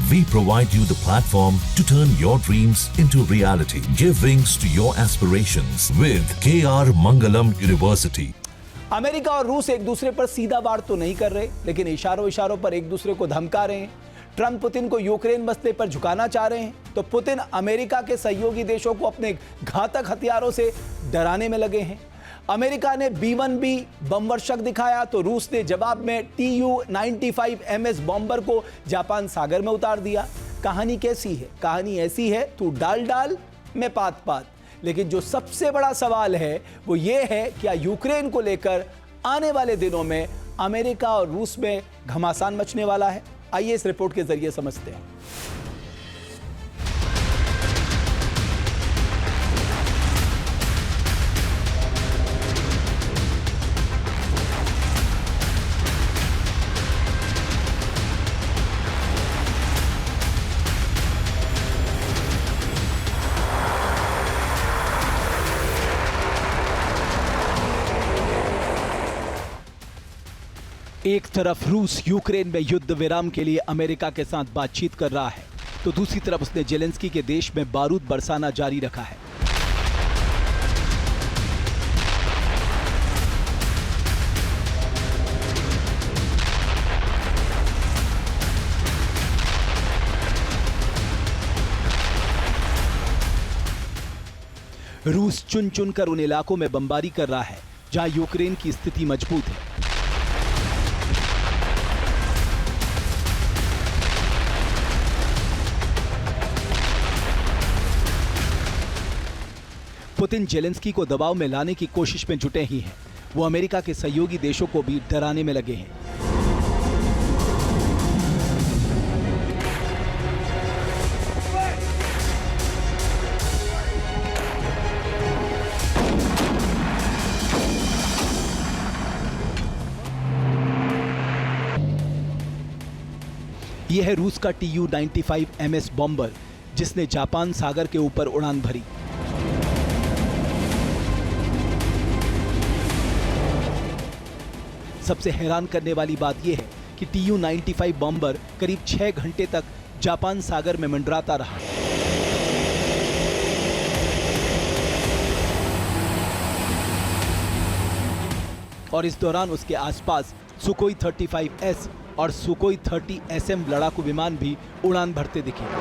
We provide you the platform to turn your dreams into reality. Give wings to your aspirations with KR Mangalam University. America और रूस एक दूसरे पर सीधा वार तो नहीं कर रहे, लेकिन इशारों इशारों पर एक दूसरे को धमका रहे हैं। ट्रंप पुतिन को यूक्रेन मसले पर झुकाना चाह रहे हैं, तो पुतिन अमेरिका के सहयोगी देशों को अपने घातक हथियारों से डराने में लगे हैं। अमेरिका ने B-1B बम वर्षक दिखाया, तो रूस ने जवाब में Tu-95MS बॉम्बर को जापान सागर में उतार दिया। कहानी कैसी है? कहानी ऐसी है, तू डाल डाल मैं पात पात। लेकिन जो सबसे बड़ा सवाल है वो ये है, क्या यूक्रेन को लेकर आने वाले दिनों में अमेरिका और रूस में घमासान मचने वाला है? आइए इस रिपोर्ट के जरिए समझते हैं। एक तरफ रूस यूक्रेन में युद्ध विराम के लिए अमेरिका के साथ बातचीत कर रहा है, तो दूसरी तरफ उसने जेलेंस्की के देश में बारूद बरसाना जारी रखा है। रूस चुन चुन कर उन इलाकों में बमबारी कर रहा है जहां यूक्रेन की स्थिति मजबूत है। पुतिन जेलेंस्की को दबाव में लाने की कोशिश में जुटे ही हैं। वो अमेरिका के सहयोगी देशों को भी डराने में लगे हैं। यह है रूस का Tu-95MS बॉम्बर, जिसने जापान सागर के ऊपर उड़ान भरी। सबसे हैरान करने वाली बात यह है कि Tu-95 बॉम्बर करीब 6 घंटे तक जापान सागर में मंडराता रहा। और इस दौरान उसके आसपास सुकोई 35S और सुकोई 30SM लड़ाकू विमान भी उड़ान भरते दिखे।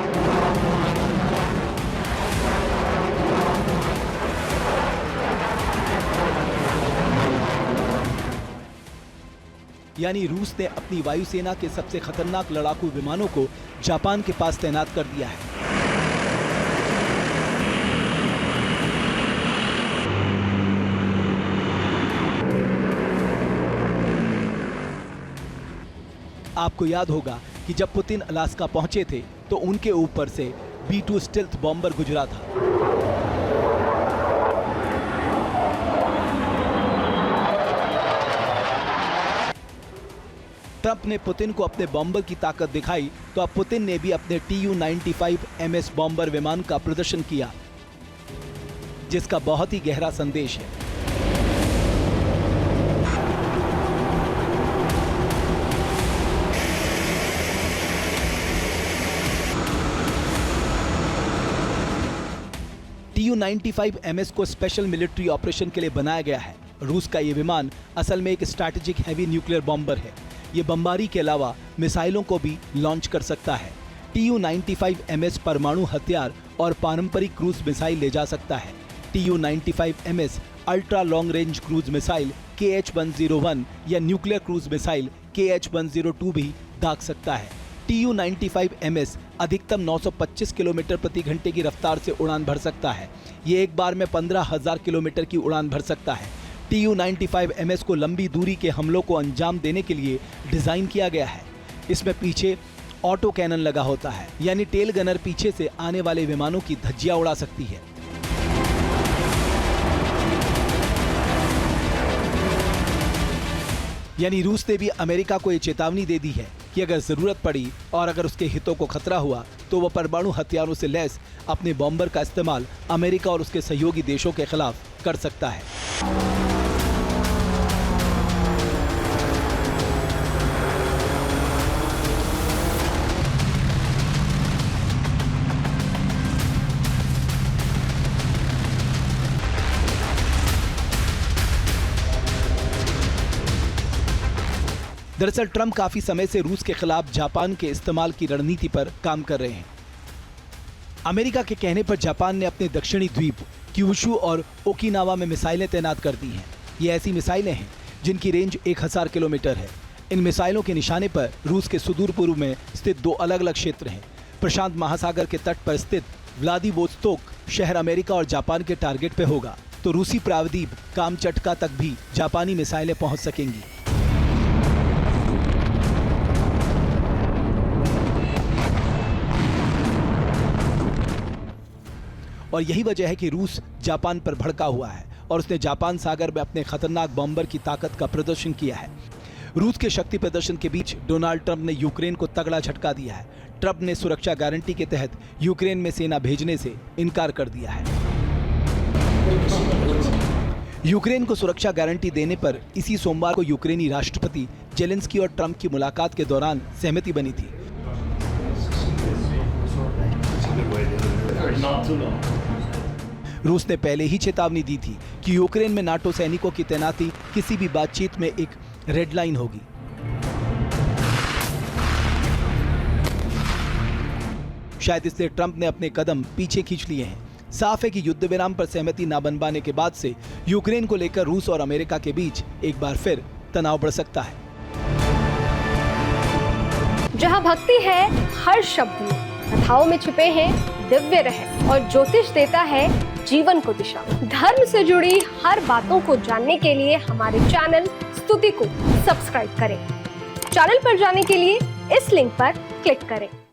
यानी रूस ने अपनी वायुसेना के सबसे खतरनाक लड़ाकू विमानों को जापान के पास तैनात कर दिया है। आपको याद होगा कि जब पुतिन अलास्का पहुंचे थे तो उनके ऊपर से B-2 स्टेल्थ बॉम्बर गुजरा था। ट्रंप ने पुतिन को अपने बॉम्बर की ताकत दिखाई, तो अब पुतिन ने भी अपने Tu-95MS बॉम्बर विमान का प्रदर्शन किया, जिसका बहुत ही गहरा संदेश है। Tu-95MS को स्पेशल मिलिट्री ऑपरेशन के लिए बनाया गया है। रूस का यह विमान असल में एक स्ट्रैटेजिक हैवी न्यूक्लियर बॉम्बर है। ये बमबारी के अलावा मिसाइलों को भी लॉन्च कर सकता है। Tu-95MS परमाणु हथियार और पारंपरिक क्रूज मिसाइल ले जा सकता है। Tu-95MS ultra long range cruise missile KH-101 या न्यूक्लियर क्रूज मिसाइल KH-102 भी दाग सकता है। Tu-95MS अधिकतम 925 किलोमीटर प्रति घंटे की रफ्तार से उड़ान भर सकता है। ये एक बार में 15,000 किलोमीटर की उड़ान भर सकता है। Tu-95MS को लंबी दूरी के हमलों को अंजाम देने के लिए डिजाइन किया गया है। इसमें पीछे ऑटो कैनन लगा होता है, यानी टेल गनर पीछे से आने वाले विमानों की धज्जियां उड़ा सकती है। यानी रूस ने भी अमेरिका को ये चेतावनी दे दी है कि अगर जरूरत पड़ी और अगर उसके हितों को खतरा हुआ तो वह परमाणु हथियारों से लैस अपने बॉम्बर का इस्तेमाल अमेरिका और उसके सहयोगी देशों के खिलाफ कर सकता है। दरअसल ट्रंप काफी समय से रूस के खिलाफ जापान के इस्तेमाल की रणनीति पर काम कर रहे हैं। अमेरिका के कहने पर जापान ने अपने दक्षिणी द्वीप क्यूशू और ओकिनावा में मिसाइलें तैनात कर दी हैं। ये ऐसी मिसाइलें हैं जिनकी रेंज 1000 किलोमीटर है। इन मिसाइलों के निशाने पर रूस के सुदूर पूर्व में स्थित 2 अलग-अलग क्षेत्र हैं। प्रशांत महासागर के तट पर स्थित व्लादिवोस्तोक शहर अमेरिका और जापान के टारगेट पे होगा, तो रूसी प्रायद्वीप कामचटका तक भी जापानी मिसाइलें पहुंच सकेंगी। और यही वजह है कि रूस जापान पर भड़का हुआ है और उसने जापान सागर में अपने खतरनाक बॉम्बर की ताकत का प्रदर्शन किया है। रूस के शक्ति प्रदर्शन के बीच डोनाल्ड ट्रंप ने यूक्रेन को तगड़ा झटका दिया है। ट्रंप ने सुरक्षा गारंटी के तहत यूक्रेन में सेना भेजने से इनकार कर दिया है। यूक्रेन को सुरक्षा गारंटी देने पर इसी सोमवार को यूक्रेनी राष्ट्रपति जेलेंस्की और ट्रंप की मुलाकात के दौरान सहमति बनी थी। रूस ने पहले ही चेतावनी दी थी कि यूक्रेन में नाटो सैनिकों की तैनाती किसी भी बातचीत में एक रेड लाइन होगी। शायद इसलिए ट्रंप ने अपने कदम पीछे खींच लिए हैं। साफ है कि युद्ध विराम पर सहमति न बन पाने के बाद से यूक्रेन को लेकर रूस और अमेरिका के बीच एक बार फिर तनाव बढ़ सकता है। जहां भक्ति है हर शब्द में, कथाओं में छुपे हैं दिव्य रहस्य और ज्योतिष देता है जीवन को दिशा। धर्म से जुड़ी हर बातों को जानने के लिए हमारे चैनल स्तुति को सब्सक्राइब करें। चैनल पर जाने के लिए इस लिंक पर क्लिक करें।